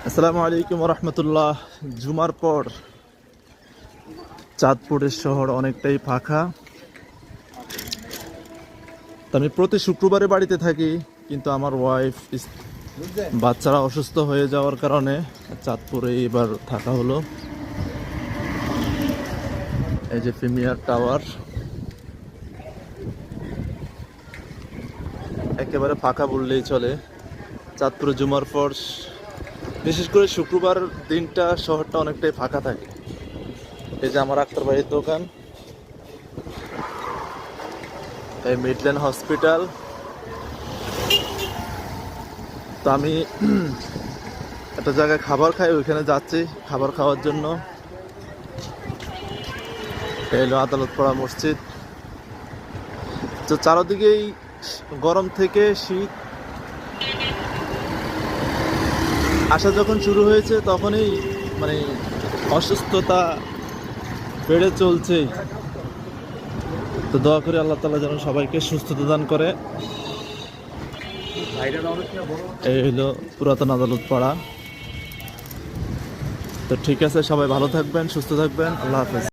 আসসালামু আলাইকুম রহমতুল্লাহ। জুমার পর চাঁদপুরের শহর অনেকটাই ফাঁকা। তো আমি প্রতি শুক্রবারে বাড়িতে থাকি, কিন্তু আমার ওয়াইফ বাচ্চারা অসুস্থ হয়ে যাওয়ার কারণে চাঁদপুরে এবার থাকা হলো। এই যে প্রিমিয়ার টাওয়ার একেবারে ফাঁকা বললেই চলে। চাঁদপুরে জুমার পর বিশেষ করে শুক্রবার দিনটা শহরটা অনেকটাই ফাঁকা থাকে। এই যে আমার আক্তার ভাইয়ের দোকান, এই মিডল্যান্ড হসপিটাল। তো আমি একটা জায়গায় খাবার খাই, ওইখানে যাচ্ছি খাবার খাওয়ার জন্য। এই হলো আদালত পাড়া মসজিদ। তো চারদিকেই গরম থেকে শীত আসা যখন শুরু হয়েছে তখনই মানে অসুস্থতা বেড়ে চলছে। তো দোয়া করে আল্লাহ তাআলা যেন সবাইকে সুস্থতা দান করে। এই হলো পুরাতন আদালত পাড়া। তো ঠিক আছে, সবাই ভালো থাকবেন, সুস্থ থাকবেন, আল্লাহ হাফেজ।